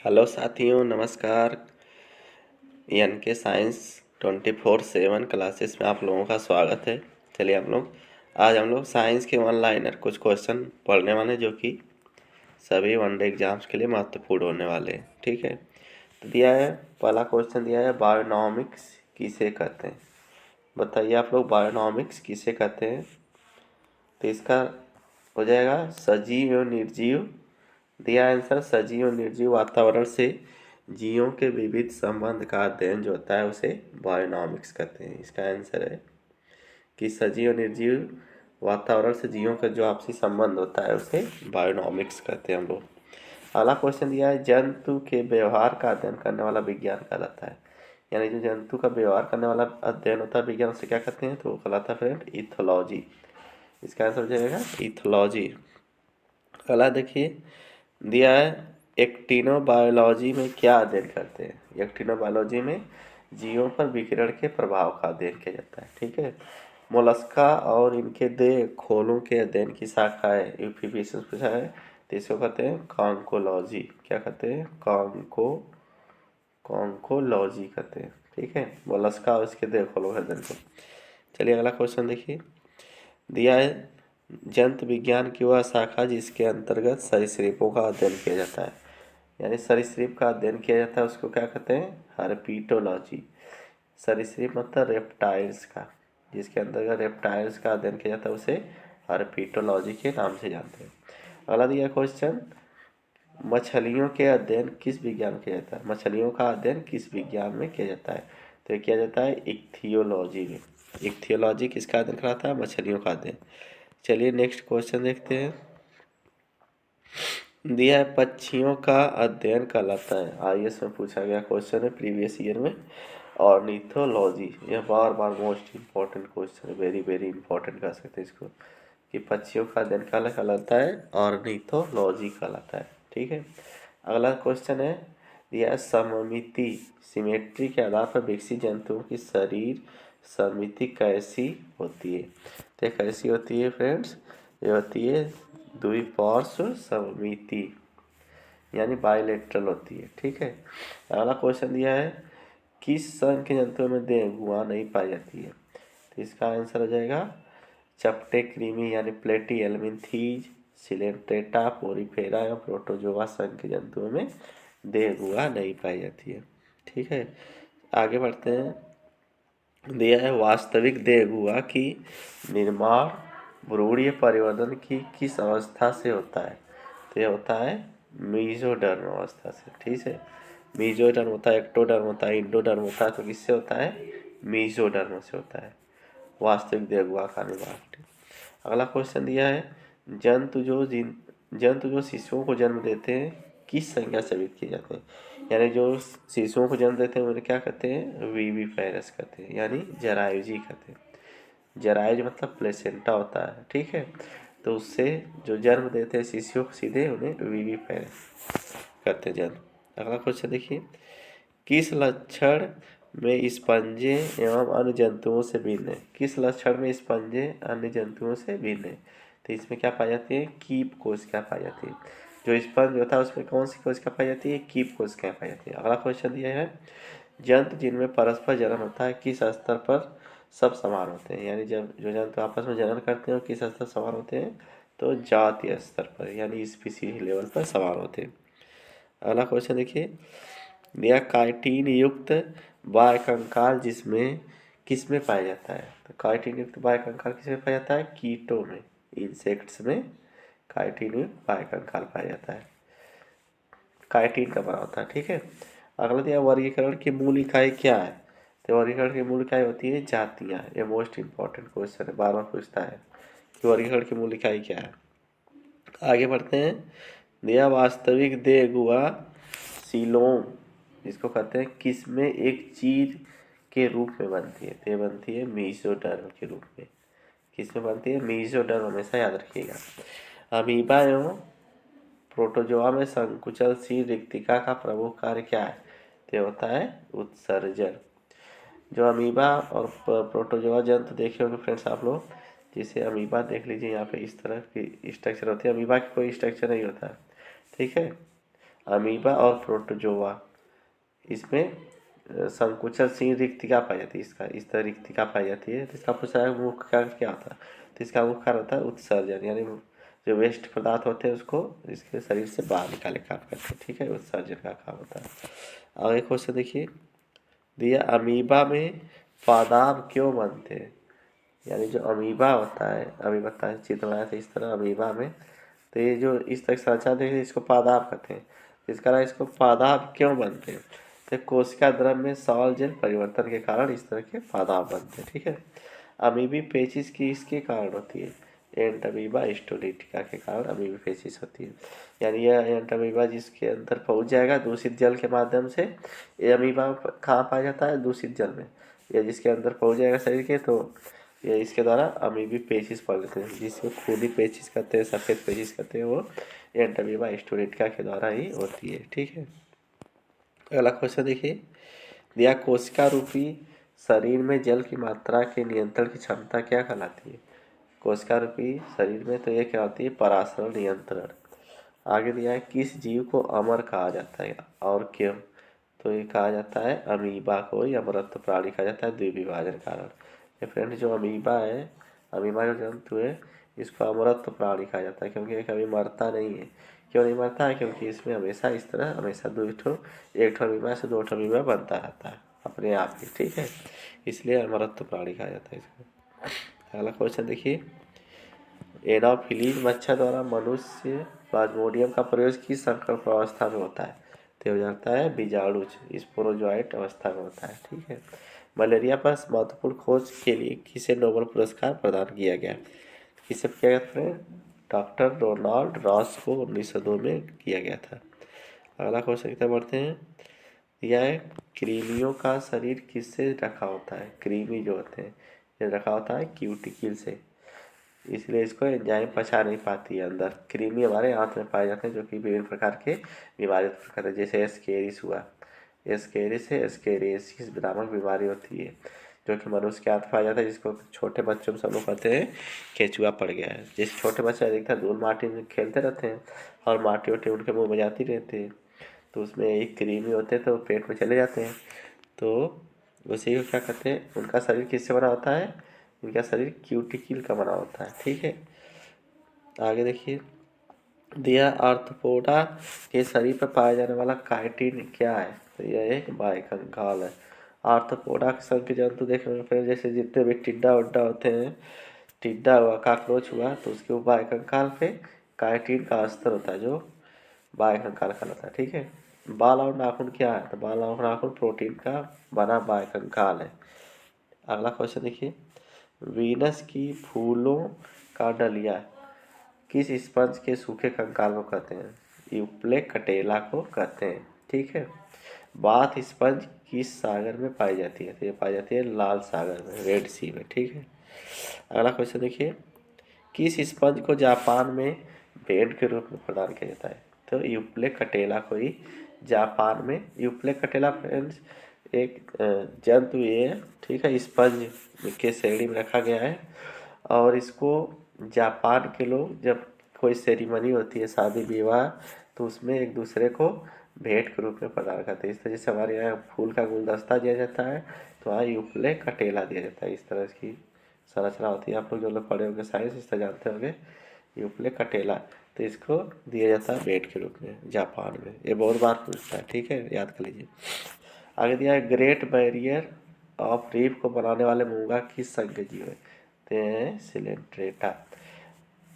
Hello साथियों, नमस्कार। N के साइंस 24/7 क्लासेस में आप लोगों का स्वागत है। चलिए आज हम लोग साइंस के ऑनलाइनर कुछ क्वेश्चन पढ़ने वाले हैं जो कि सभी वनडे एग्जाम्स के लिए महत्वपूर्ण होने वाले हैं। ठीक है, तो दिया है पहला क्वेश्चन, दिया है बायोनॉमिक्स किसे कहते हैं। बताइए आप लोग, बायोनॉमिक्स किसे कहते हैं। तो इसका हो जाएगा सजीव एवं निर्जीव। दिया आंसर, सजीव और निर्जीव वातावरण से जीवों के विविध संबंध का अध्ययन जो होता है उसे बायोनॉमिक्स कहते हैं। इसका आंसर है कि सजीव और निर्जीव वातावरण से जीवों का जो आपसी संबंध होता है उसे बायोनॉमिक्स कहते हैं हम लोग। अगला क्वेश्चन दिया है, जंतु के व्यवहार का अध्ययन करने वाला विज्ञान कहलाता है। यानी जो जंतु का व्यवहार करने वाला अध्ययन होता है विज्ञान, उसे क्या कहते हैं, तो वो कहलाता है फ्रेंड इथोलॉजी। इसका आंसर हो जाएगा इथोलॉजी। अगला देखिए, दिया है एक्टिनोबायोलॉजी में क्या अध्ययन करते हैं। एक्टिनोबायोलॉजी में जीवों पर विकिरण के प्रभाव का अध्ययन किया जाता है। ठीक है, मोलस्का और इनके देह खोलों के अध्ययन की शाखा है। यूपीपीएससी पूछा है, तो इसको कहते हैं कॉन्कोलॉजी। क्या कहते हैं, कॉन्कोलॉजी कहते हैं। ठीक है, मोलस्का और इसके देह खोलों के अध्ययन को। चलिए अगला क्वेश्चन देखिए, दिया है जंतु विज्ञान की वह शाखा जिसके अंतर्गत सरीसृपों का अध्ययन किया जाता है। यानी सरीसृप का अध्ययन किया जाता है उसको क्या कहते हैं, हर्पीटोलॉजी। सरीसृप मतलब रेप्टाइल्स का, जिसके अंतर्गत रेप्टाइल्स का अध्ययन किया जाता है उसे हर्पीटोलॉजी के नाम से जानते हैं। अगला दिया क्वेश्चन, मछलियों के अध्ययन किस विज्ञान में किया जाता है। मछलियों का अध्ययन किस विज्ञान में किया जाता है, तो ये किया जाता है इक्थियोलॉजी में। इक्थियोलॉजी किसका अध्ययन कराता है, मछलियों का अध्ययन। चलिए नेक्स्ट क्वेश्चन देखते हैं, दिया है पक्षियों का अध्ययन कहलाता है। आईएएस में पूछा गया क्वेश्चन है प्रीवियस ईयर में। ऑर्निथोलॉजी, यह बार बार मोस्ट इम्पोर्टेंट क्वेश्चन है, वेरी वेरी इंपॉर्टेंट कह सकते हैं इसको, कि पक्षियों का अध्ययन कहलाता है ऑर्निथोलॉजी कहलाता है। ठीक है, अगला क्वेश्चन है, यह सममिति सिमेट्री के आधार पर विकसित जंतुओं की शरीर समिति कैसी होती है। तो कैसी होती है फ्रेंड्स, ये होती है द्विपार्श्व सममिति, यानी बायलेटरल होती है। ठीक है, अगला क्वेश्चन दिया है, किस संघ के जंतुओं में देह गुहा नहीं पाई जाती है। तो इसका आंसर हो जाएगा चपटे कृमि यानी प्लेटी एलमिंथीज, सिलेंट्रेटा, पोरीफेरा या प्रोटोजोआ संघ के जंतुओं में देह गुहा नहीं पाई जाती है। ठीक है, आगे बढ़ते हैं, दिया है वास्तविक देह गुहा की निर्माण भ्रूणीय परिवर्तन की किस अवस्था से होता है। तो यह होता है मीजोडर्म अवस्था से। ठीक है, मीजोडर्म होता है, एक्टोडर्म होता है, इंडोडर्म होता है, तो किससे होता है, मीजोडर्म से होता है वास्तविक देह गुहा का निर्माण। अगला क्वेश्चन दिया है, जंतु जो शिशुओं को जन्म देते हैं किस संज्ञा से व्यक्त किए जाते हैं। यानी जो शिशुओं को जन्म देते हैं उन्हें क्या कहते हैं, वीवी पैरस कहते हैं, यानी जरायुजी कहते हैं। जरायुज मतलब प्लेसेंटा होता है। ठीक है, तो उससे जो जन्म देते हैं शिशुओं को सीधे उन्हें वीवी पैरस कहते हैं जन्म। अगला क्वेश्चन देखिए, किस लक्षण में स्पंजे एवं अन्य जंतुओं से भिन्न है। किस लक्षण में स्पंजे अन्य जंतुओं से भिन्न है, तो इसमें क्या पाई जाती है, कीप कोशिका पाई जाती है। जो स्पंज होता है उसमें कौन सी कोशिका पाई जाती है, कीप कोशिका पाई जाती है। अगला क्वेश्चन दिया है, जंतु जिनमें परस्पर जनन होता है किस स्तर पर सब समान होते हैं। यानी जब जो जंतु आपस में जनन करते हैं किस स्तर समान होते हैं, तो जातीय स्तर पर यानी स्पीसीज लेवल पर समान होते हैं। अगला क्वेश्चन देखिए, दिया काइटिन युक्त बाह्यकंकाल जिसमें किसमें पाया जाता है। तो काइटिन युक्त बाह्यकंकाल किसमें पाया जाता है, कीटों में, इंसेक्ट्स में काइटिन युक्त बाह्यकंकाल पाया जाता है, काइटिन का बना होता है। ठीक है, अगला दिया वर्गीकरण की मूल इकाई क्या है। तो वर्गीकरण की मूल इकाई होती है जातियाँ। ये मोस्ट इंपॉर्टेंट क्वेश्चन है, बार बार पूछता है कि वर्गीकरण की मूल इकाई क्या है। आगे बढ़ते हैं, दिया वास्तविक देह गुहा सीलोम जिसको कहते हैं किस में एक चीर के रूप में बनती है। तो ये बनती है मीजोडर्म के रूप में। किस में बनती है, मीजोडर्म, हमेशा याद रखिएगा। अमीबा एवं प्रोटोजोआ में संकुचनशील रिक्तिका का प्रमुख कार्य क्या है, तो होता है उत्सर्जन। जो अमीबा और प्रोटोजोआ जंतु देखे होंगे फ्रेंड्स आप लोग, जैसे अमीबा देख लीजिए, यहाँ पे इस तरह की स्ट्रक्चर होती है, अमीबा की कोई स्ट्रक्चर नहीं होता। ठीक है, अमीबा और प्रोटोजोआ, इसमें संकुचनशील रिक्तिका पाई जाती है। इसका इस तरह रिक्तिका पाई जाती है। तो इसका पूछा है मुख्य कारण क्या होता है, तो इसका मुख्य कारण होता है उत्सर्जन, यानी जो वेस्ट पदार्थ होते हैं उसको इसके शरीर से बाहर निकाले काम करते हैं। ठीक है, उत्सर्जन का काम होता है। आगे क्वेश्चन देखिए, दिया अमीबा में पादाब क्यों बनते हैं, यानी जो अमीबा होता है, अभी बताया चित्र बनाया था इस तरह अमीबा में, तो ये जो इस तरह संरचना देखिए इसको पादाब कहते हैं। इस कारण इसको पादाब क्यों बनते हैं, तो कोशिका द्रव में सॉल जल परिवर्तन के कारण इस तरह के पादाब बनते हैं। ठीक है, अमीबी पेचिस की इसके कारण होती है, एंटमीबा स्टोलिटिका के कारण अमीबी पेचिस होती है। यानी यह एंटमीबा जिसके अंदर पहुंच जाएगा दूषित जल के माध्यम से, ये अमीबा कहाँ पाया जाता है, दूषित जल में, या जिसके अंदर पहुंच जाएगा शरीर के, तो ये इसके द्वारा अमीबी पेचिस पड़ लेते हैं, जिसको खूनी पेचिस कहते हैं, सफ़ेद पेचिस कहते हैं, वो एंटमीबा स्टोलिटिका के द्वारा ही होती है। ठीक है, अगला क्वेश्चन देखिए, दिया कोशिका रूपी शरीर में जल की मात्रा के नियंत्रण की क्षमता क्या कहलाती है। कोशिका रूपी शरीर में तो ये क्या होती है, परासरण नियंत्रण। आगे दिया है किस जीव को अमर कहा जाता है और क्यों, तो ये कहा जाता है अमीबा को या अमरत्व प्राणी कहा जाता है द्विविभाजन कारण। ये फ्रेंड जो अमीबा है, अमीबा जो जंतु है, इसको अमरत्व प्राणी कहा जाता है क्योंकि ये कभी मरता नहीं है। क्यों नहीं मरता है, क्योंकि इसमें हमेशा इस तरह हमेशा एक ठो अमीबा से 2 ठो अमीबा बनता रहता है अपने आप ही। ठीक है, इसलिए अमरत्व प्राणी कहा जाता है इसको। अगला क्वेश्चन देखिए, एनाफिलीज मच्छर द्वारा मनुष्य प्लाज्मोडियम का प्रयोग किस संक्रमण अवस्था में होता है, तो हो जाता है बीजाणुज स्पोरोजोइट अवस्था में होता है। ठीक है, मलेरिया पर महत्वपूर्ण खोज के लिए किसे नोबेल पुरस्कार प्रदान किया गया, किसे किया गया था, डॉक्टर रोनाल्ड रॉस को 1902 में किया गया था। अगला क्वेश्चन कितना बढ़ते हैं, यह कृमियों का शरीर किससे ढका होता है, कृमि जो होते हैं ये ढका होता है क्यूटिकल से, इसलिए इसको एंजाइम पचा नहीं पाती है। अंदर कृमि हमारे आंत में पाए जाते हैं जो कि विभिन्न प्रकार के बीमारी उत्पन्न करते हैं, जैसे एस्केरिस हुआ, एस्केरिस से एस्केरियसिस नामक बीमारी होती है जो कि मनुष्य के आंत पाया जाता है, जिसको छोटे बच्चों में सब लोग कहते हैं केचुआ पड़ गया है। जिस छोटे बच्चे अधिकतर धूल माटी में खेलते रहते हैं और माटी वाटी उनके मुँह में जाती रहती है, तो उसमें एक कृमि होते हैं तो पेट में चले जाते हैं, तो उसी को क्या कहते हैं, उनका शरीर किससे बना होता है, इनका शरीर क्यूटिकल का बना होता है। ठीक है, आगे देखिए, दिया आर्थ्रोपोडा के शरीर पर पाया जाने वाला काइटिन क्या है, तो यह एक बाह्यकंकाल है। आर्थ्रोपोडा के संग के जंतु देखेंगे फिर, जैसे जितने भी टिड्डा उड्डा होते हैं, टिड्डा हुआ, काकरोच हुआ, तो उसके बाह्यकंकाल पे काइटिन का स्तर होता है जो बाह्यकंकाल कहलाता है। ठीक है, बाल और नाखून क्या है, तो बाल और नाखून प्रोटीन का बना बाह्यकंकाल है। अगला क्वेश्चन देखिए, वीनस की फूलों का डलिया किस स्पंज के सूखे कंकाल को कहते हैं, यूप्लेकटेला को कहते हैं। ठीक है, बाथ स्पंज किस सागर में पाई जाती है, तो ये पाई जाती है लाल सागर में, रेड सी में। ठीक है, अगला क्वेश्चन देखिए, किस स्पंज को जापान में भेंट के रूप में प्रदान किया जाता है, तो यूप्लेकटेला को ही जापान में, यूप्लेकटेला फ्रेंड्स एक जंतु ये है। ठीक है, स्पंज के श्रेणी में रखा गया है और इसको जापान के लोग जब कोई सेरेमनी होती है शादी विवाह, तो उसमें एक दूसरे को भेंट के रूप में प्रदान करते हैं। इस तरह से हमारे यहाँ फूल का गुलदस्ता दिया जाता है, तो वहाँ यूप्लेकटेला दिया जाता है। इस तरह की संरचना होती है, आप लोग जो लोग पढ़े होंगे साइंस इस तरह जानते होंगे, यूप्लेकटेला, तो इसको दिया जाता है भेंट के रूप में जापान में। ये बहुत बार पूछता है, ठीक है, याद कर लीजिए। आगे दिया है ग्रेट बैरियर ऑफ रीफ को बनाने वाले मूंगा किस संघ के जीव है, सिलेंट्रेटा।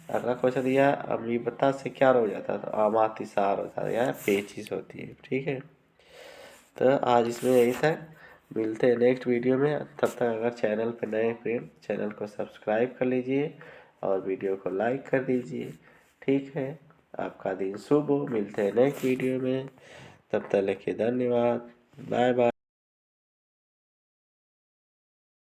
अगला क्वेश्चन दिया अमीबता से क्या रोक जाता है, तो अमातिसार होता है या पेचिस होती है। ठीक है, तो आज इसमें यही था, मिलते हैं नेक्स्ट वीडियो में। तब तक अगर चैनल पर नए फ्रेंड, चैनल को सब्सक्राइब कर लीजिए और वीडियो को लाइक कर दीजिए। ठीक है, आपका दिन शुभ हो, मिलते हैं नेक्स्ट वीडियो में, तब तक के धन्यवाद, बाय बाय।